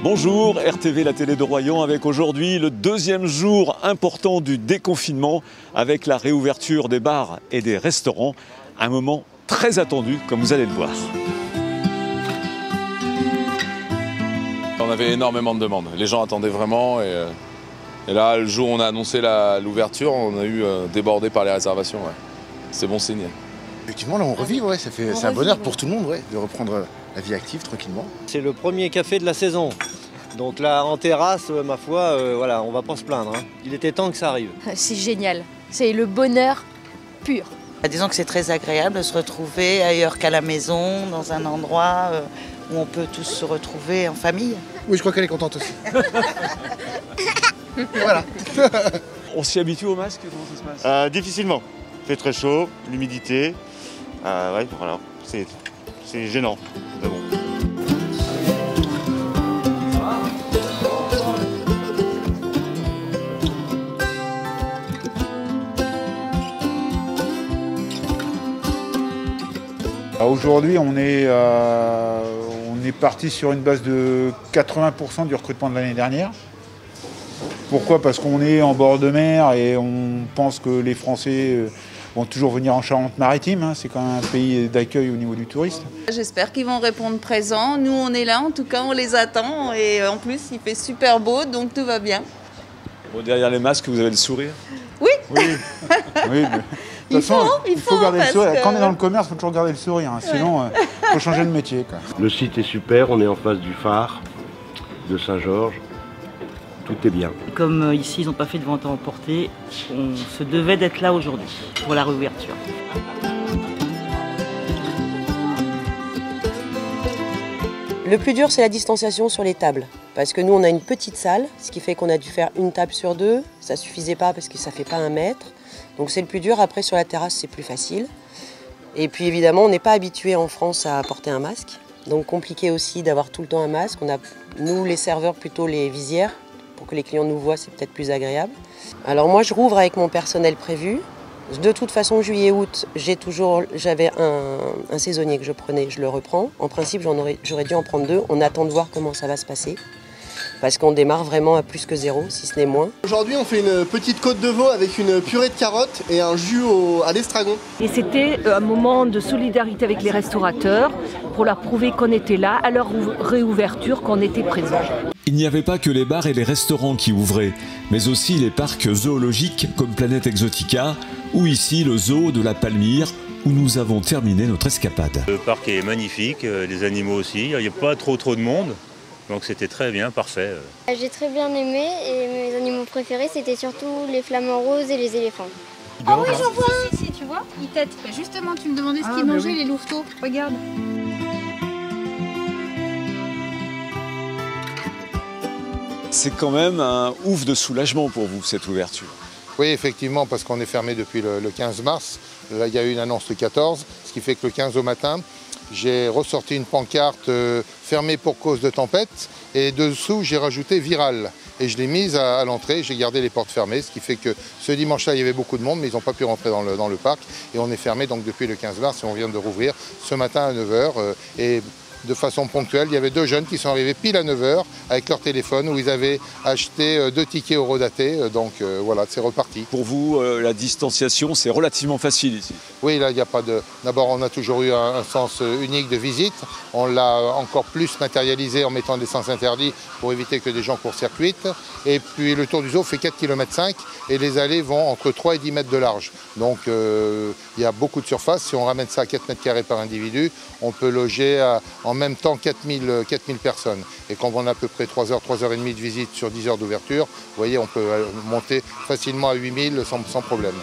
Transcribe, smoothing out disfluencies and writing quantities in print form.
Bonjour, RTV, la télé de Royan, avec aujourd'hui le deuxième jour important du déconfinement avec la réouverture des bars et des restaurants. Un moment très attendu, comme vous allez le voir. On avait énormément de demandes, les gens attendaient vraiment et là, le jour où on a annoncé l'ouverture, on a eu débordé par les réservations. Ouais. C'est bon signe. Effectivement, là on revit, ouais, c'est un bonheur pour tout le monde, ouais, de reprendre la vie active tranquillement. C'est le premier café de la saison. Donc là, en terrasse, ma foi, voilà, on va pas se plaindre. Hein. Il était temps que ça arrive. C'est génial, c'est le bonheur pur. Disons que c'est très agréable de se retrouver ailleurs qu'à la maison, dans un endroit où on peut tous se retrouver en famille. Oui, je crois qu'elle est contente aussi. Voilà. On s'y habitue au masque, comment ça se passe? Difficilement. Il fait très chaud, l'humidité. Ouais, voilà. C'est gênant. Mais bon. Aujourd'hui, on est parti sur une base de 80% du recrutement de l'année dernière. Pourquoi? Parce qu'on est en bord de mer et on pense que les Français vont toujours venir en Charente-Maritime. Hein. C'est quand même un pays d'accueil au niveau du tourisme. J'espère qu'ils vont répondre présent. Nous, on est là, en tout cas, on les attend. Et en plus, il fait super beau, donc tout va bien. Bon, derrière les masques, vous avez le sourire? Oui. Oui, mais... De toute façon, il faut garder le sourire. Quand on est dans le commerce, il faut toujours garder le sourire. Hein. Sinon, il faut changer de métier. Quoi. Le site est super, on est en face du phare de Saint-Georges. Tout est bien. Comme ici, ils n'ont pas fait de vente à emporter, on se devait d'être là aujourd'hui pour la réouverture. Le plus dur, c'est la distanciation sur les tables. Parce que nous, on a une petite salle, ce qui fait qu'on a dû faire une table sur deux. Ça ne suffisait pas parce que ça ne fait pas 1 mètre. Donc c'est le plus dur. Après, sur la terrasse, c'est plus facile. Et puis évidemment, on n'est pas habitué en France à porter un masque. Donc compliqué aussi d'avoir tout le temps un masque. On a, nous, les serveurs, plutôt les visières. Pour que les clients nous voient, c'est peut-être plus agréable. Alors moi, je rouvre avec mon personnel prévu. De toute façon, juillet-août, j'avais un saisonnier que je prenais, je le reprends. En principe, j'aurais dû en prendre 2. On attend de voir comment ça va se passer. Parce qu'on démarre vraiment à plus que 0, si ce n'est moins. Aujourd'hui, on fait une petite côte de veau avec une purée de carottes et un jus à l'estragon. Et c'était un moment de solidarité avec les restaurateurs pour leur prouver qu'on était là, à leur réouverture, qu'on était présents. Il n'y avait pas que les bars et les restaurants qui ouvraient, mais aussi les parcs zoologiques comme Planète Exotica, ou ici le zoo de la Palmyre, où nous avons terminé notre escapade. Le parc est magnifique, les animaux aussi, il n'y a pas trop de monde. Donc c'était très bien, parfait. J'ai très bien aimé et mes animaux préférés c'était surtout les flamants roses et les éléphants. Oh oui, j'en vois un. Si, tu vois, il tête. Justement, tu me demandais ce qu'ils mangeaient, les louveteaux. Regarde. C'est quand même un ouf de soulagement pour vous, cette ouverture. Oui, effectivement, parce qu'on est fermé depuis le 15 mars. Là, il y a eu une annonce le 14, ce qui fait que le 15 au matin, j'ai ressorti une pancarte fermée pour cause de tempête et dessous j'ai rajouté viral et je l'ai mise à l'entrée, j'ai gardé les portes fermées, ce qui fait que ce dimanche-là il y avait beaucoup de monde mais ils n'ont pas pu rentrer dans le parc et on est fermé donc depuis le 15 mars et on vient de rouvrir ce matin à 9h et de façon ponctuelle, il y avait 2 jeunes qui sont arrivés pile à 9h avec leur téléphone où ils avaient acheté 2 tickets horodatés. Donc voilà, c'est reparti. Pour vous, la distanciation, c'est relativement facile ici? Oui, là, il n'y a pas de... D'abord, on a toujours eu un sens unique de visite. On l'a encore plus matérialisé en mettant des sens interdits pour éviter que des gens court-circuitent. Et puis, le tour du zoo fait 4,5 km et les allées vont entre 3 et 10 mètres de large. Donc, il y a beaucoup de surface. Si on ramène ça à 4 mètres carrés par individu, on peut loger en même temps 4000 personnes. Et quand on a à peu près 3 heures, 3h30 de visite sur 10 heures d'ouverture, vous voyez, on peut monter facilement à 8000 sans problème.